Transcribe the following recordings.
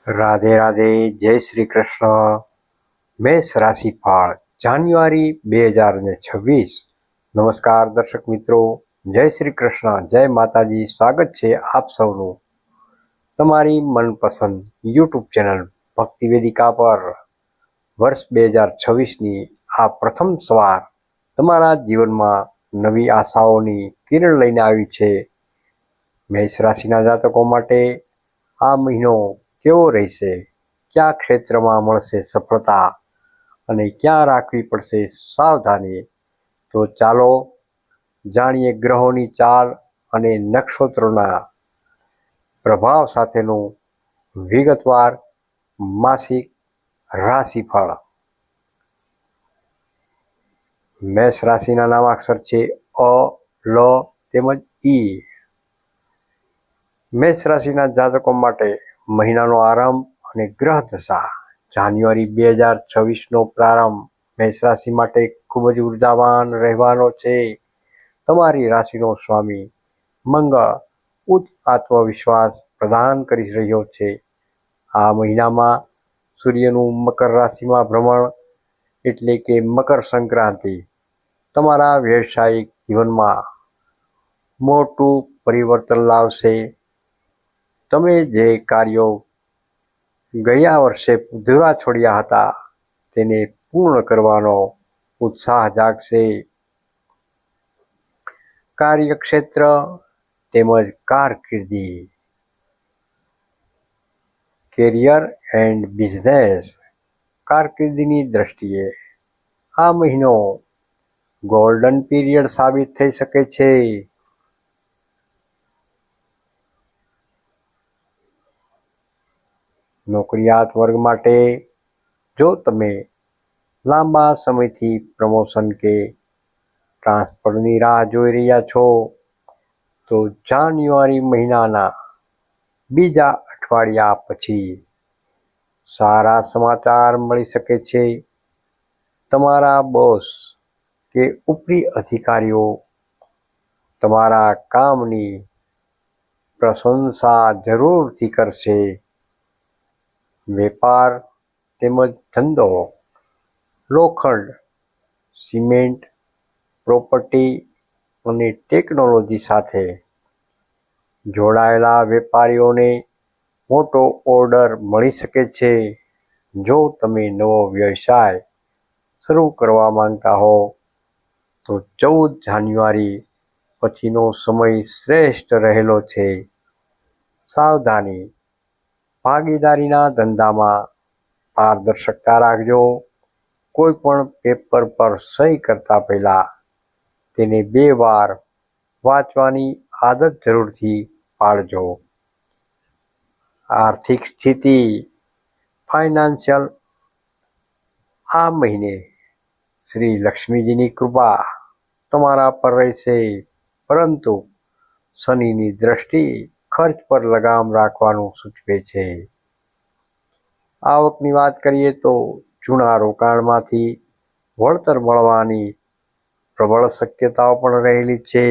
રાધે રાધે. જય શ્રી કૃષ્ણ. મેષ રાશિફળ જાન્યુઆરી 2026. નમસ્કાર દર્શક મિત્રો, જય શ્રી કૃષ્ણ, જય માતાજી. સ્વાગત છે આપ સૌનું તમારી મનપસંદ યુટ્યુબ ચેનલ ભક્તિ વેદિકા પર. વર્ષ 2026ની આ પ્રથમ સવાર તમારા જીવનમાં નવી આશાઓની કિરણ લઈને આવી છે. મેષ રાશિના જાતકો માટે આ મહિનો કેવો રહેશે? કયા ક્ષેત્રમાં મળશે સફળતા અને ક્યાં રાખવી પડશે સાવધાની? તો ચાલો જાણીએ ગ્રહોની ચાલ અને નક્ષત્રોના પ્રભાવ સાથેનું વિગતવાર માસિક રાશિફળ. મેષ રાશિના નામાક્ષર છે અ, લ તેમજ ઈ. મેષ રાશિના જાતકો માટે મહિનાનો આરંભ અને ગ્રહ દશા. જાન્યુઆરી 2026નો પ્રારંભ મેષ રાશિ માટે ખૂબ જ ઉર્જાવાન રહેવાનો છે. તમારી રાશિનો સ્વામી મંગળ ઉચ્ચ આત્મવિશ્વાસ પ્રદાન કરી રહ્યો છે. આ મહિનામાં સૂર્યનું મકર રાશિમાં ભ્રમણ એટલે કે મકર સંક્રાંતિ તમારા વ્યવસાયિક જીવનમાં મોટું પરિવર્તન લાવશે. તમે જે કાર્યો ગયા વર્ષે અધૂરા છોડ્યા હતા તેને પૂર્ણ કરવાનો ઉત્સાહ જાગશે. કાર્યક્ષેત્ર તેમજ કારકિર્દી, કેરિયર એન્ડ બિઝનેસ. કારકિર્દીની દ્રષ્ટિએ આ મહિનો ગોલ્ડન પીરિયડ સાબિત થઈ શકે છે. નોકરિયાત વર્ગ માટે જો તમે લાંબા સમયથી પ્રમોશન કે ટ્રાન્સફરની રાહ જોઈ રહ્યા છો તો જાન્યુઆરી મહિનાના બીજા અઠવાડિયા પછી સારા સમાચાર મળી શકે છે. તમારા બોસ કે ઉપરી અધિકારીઓ તમારા કામની પ્રશંસા જરૂરથી કરશે. વેપાર તેમજ ધંધો, લોખંડ, સિમેન્ટ, પ્રોપર્ટી અને ટેકનોલોજી સાથે જોડાયેલા વેપારીઓને મોટો ઓર્ડર મળી શકે છે. જો તમે નવો વ્યવસાય શરૂ કરવા માંગતા હો તો 14 જાન્યુઆરી પછીનો સમય શ્રેષ્ઠ રહેલો છે. સાવધાની, ભાગીદારીના ધંધામાં પારદર્શકતા રાખજો. કોઈ પણ પેપર પર સહી કરતા પહેલા તેને 2 વાર વાંચવાની આદત જરૂરથી પાડજો. આર્થિક સ્થિતિ, ફાઇનાન્શિયલ. આ મહિને શ્રી લક્ષ્મીજીની કૃપા તમારા પર રહેશે, પરંતુ શનિની દ્રષ્ટિ ખર્ચ પર લગામ રાખવાનું સૂચવે છે. આવકની વાત કરીએ તો જૂના રોકાણમાંથી વળતર મળવાની પ્રબળ શક્યતાઓ પણ રહેલી છે.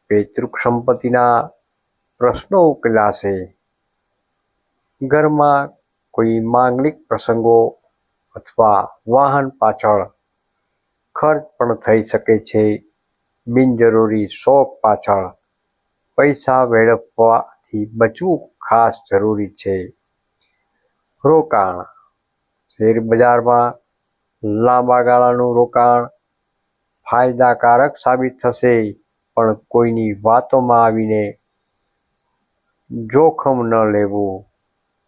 પૈતૃક સંપત્તિના પ્રશ્નો ઉકેલાશે. ઘરમાં કોઈ માંગલિક પ્રસંગો અથવા વાહન પાછળ ખર્ચ પણ થઈ શકે છે. બિનજરૂરી શોખ પાછળ પૈસા વેડફવાથી બચવું ખાસ જરૂરી છે. રોકાણ, શેર બજારમાં લાંબા ગાળાનું રોકાણ ફાયદાકારક સાબિત થશે, પણ કોઈની વાતોમાં આવીને જોખમ ન લેવું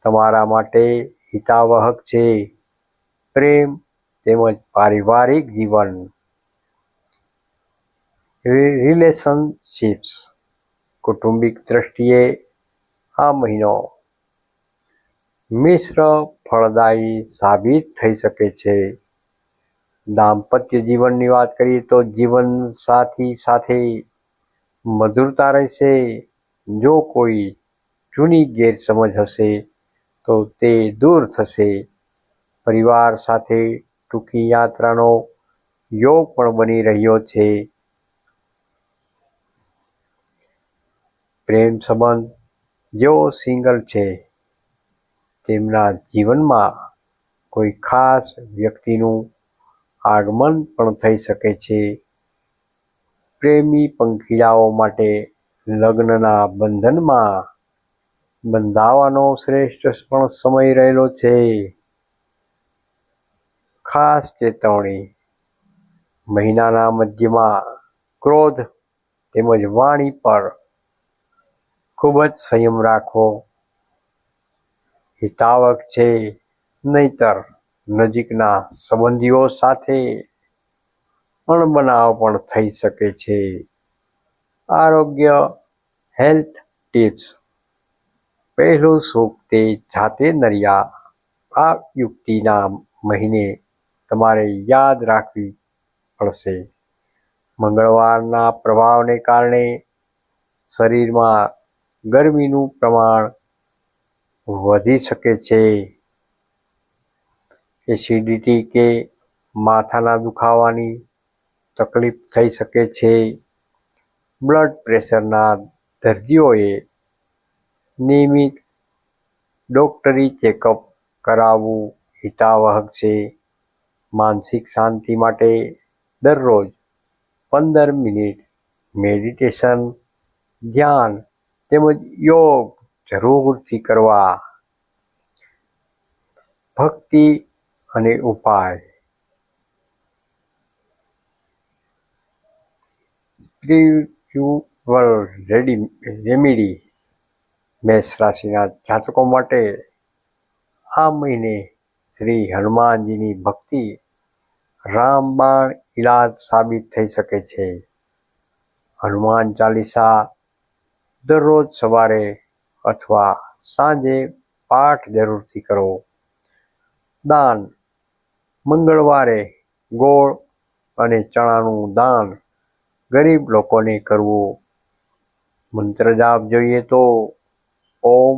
તમારા માટે હિતાવહક છે. પ્રેમ તેમજ પારિવારિક જીવન, રિલેશનશિપ્સ. કૌટુંબિક દ્રષ્ટિએ આ મહિનો મિશ્ર ફળદાયી સાબિત થઈ શકે છે. દાંપત્ય જીવનની વાત કરીએ તો જીવનસાથી સાથે મધુરતા રહેશે. જો કોઈ જૂની ગેરસમજ હશે તો તે દૂર થશે. પરિવાર સાથે ટૂંકી યાત્રાનો યોગ પણ બની રહ્યો છે. પ્રેમ સંબંધ જેઓ સિંગલ છે તેમના જીવનમાં કોઈ ખાસ વ્યક્તિનું આગમન પણ થઈ શકે છે. પ્રેમી પંખીડાઓ માટે લગ્નના બંધનમાં બંધાવાનો શ્રેષ્ઠ પણ સમય રહેલો છે. ખાસ ચેતવણી: મહિનાના મધ્યમાં ક્રોધ તેમજ વાણી પર ખૂબ જ સંયમ રાખવો હિતાવહ છે, નહીંતર નજીકના સંબંધીઓ સાથે અણબનાવ પણ થઈ શકે છે. આરોગ્ય હેલ્થ ટિપ્સ: પહેલું સુખ તે જાતે નર્યા. આ યુક્તિના મહિને તમારે યાદ રાખવી પડશે. મંગળવારના પ્રભાવને કારણે શરીરમાં ગરમીનું પ્રમાણ વધી શકે છે. એસિડિટી કે માથાના દુખાવાની તકલીફ થઈ શકે છે. બ્લડ પ્રેશરના દર્દીઓએ નિયમિત ડોક્ટરી ચેકઅપ કરાવવું હિતાવહ છે. માનસિક શાંતિ માટે દરરોજ 15 મિનિટ મેડિટેશન, ધ્યાન તેમજ યોગ જરૂરથી કરવા. ભક્તિ અને ઉપાય: સ્પિરિચ્યુઅલ રેમેડી: મેષ રાશિના જાતકો માટે આ મહિને શ્રી હનુમાનજીની ભક્તિ રામબાણ ઈલાજ સાબિત થઈ શકે છે. હનુમાન ચાલીસા દરરોજ સવારે અથવા સાંજે પાઠ જરૂરથી કરો. દાન: મંગળવારે ગોળ અને ચણાનું દાન ગરીબ લોકોને કરવું. મંત્ર જાપ જોઈએ તો ઓમ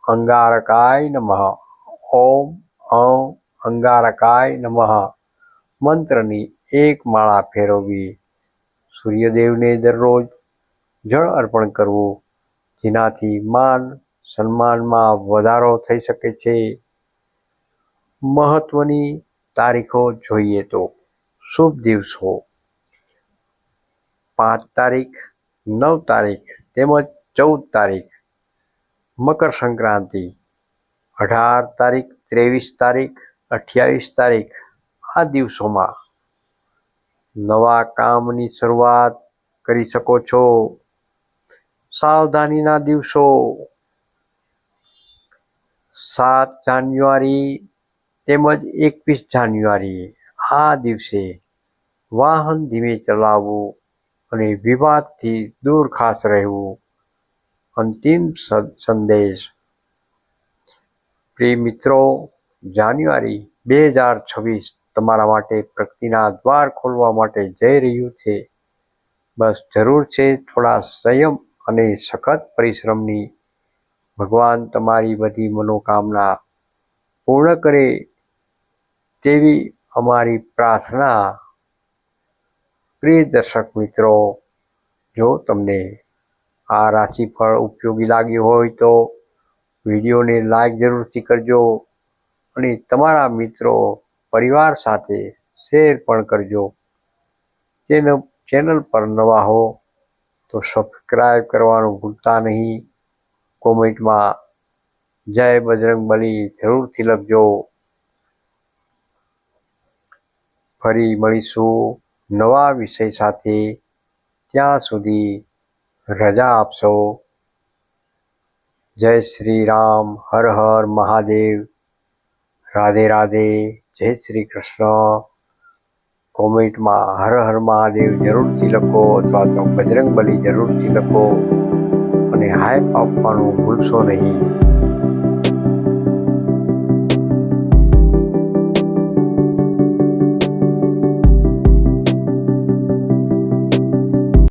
અંગારકાય નમઃ. ઓમ અંગારકાય નમઃ મંત્રની એક માળા ફેરવવી. સૂર્યદેવને દરરોજ જળ અર્પણ કરવું, જેનાથી માન સન્માનમાં વધારો થઈ શકે છે. મહત્વની તારીખો જોઈએ તો શુભ દિવસો: 5 તારીખ, 9 તારીખ તેમજ 14 તારીખ. મકર સંક્રાંતિ: 18 તારીખ, 23 તારીખ, 28 તારીખ. આ દિવસોમાં નવા કામની શરૂઆત કરી શકો છો. સાવધાનીના દિવસો: 7 જાન્યુઆરી તેમજ 21 જાન્યુઆરી. આ દિવસે વાહન ધીમે ચલાવવું અને વિવાદથી દૂર ખાસ રહેવું. અંતિમ સંદેશ: પ્રિય મિત્રો, જાન્યુઆરી 2026 તમારા માટે પ્રગતિના દ્વાર ખોલવા માટે જઈ રહ્યું છે. બસ જરૂર છે થોડા સંયમ અને સખત પરિશ્રમની. ભગવાન તમારી બધી મનોકામના પૂર્ણ કરે તેવી અમારી પ્રાર્થના. પ્રિય દર્શક મિત્રો, જો તમને આ રાશિફળ ઉપયોગી લાગ્યું હોય તો વિડીયોને લાઈક જરૂરથી કરજો અને તમારા મિત્રો પરિવાર સાથે શેર પણ કરજો. ચેનલ પર નવા હો તો સબસ્ક્રાઈબ કરવાનું ભૂલતા નહીં. કોમેન્ટમાં જય બજરંગબલી જરૂરથી લખજો. ફરી મળીશું નવા વિષય સાથે. ત્યાં સુધી રજા આપશો. જય શ્રી રામ. હર હર મહાદેવ. રાધે રાધે. જય શ્રી કૃષ્ણ. કોમેન્ટમાં હર હર મહાદેવ જરૂરથી લખો અથવા તો બજરંગબલી જરૂરથી લખો અને હાઈપ આપવાનું ભૂલશો નહીં.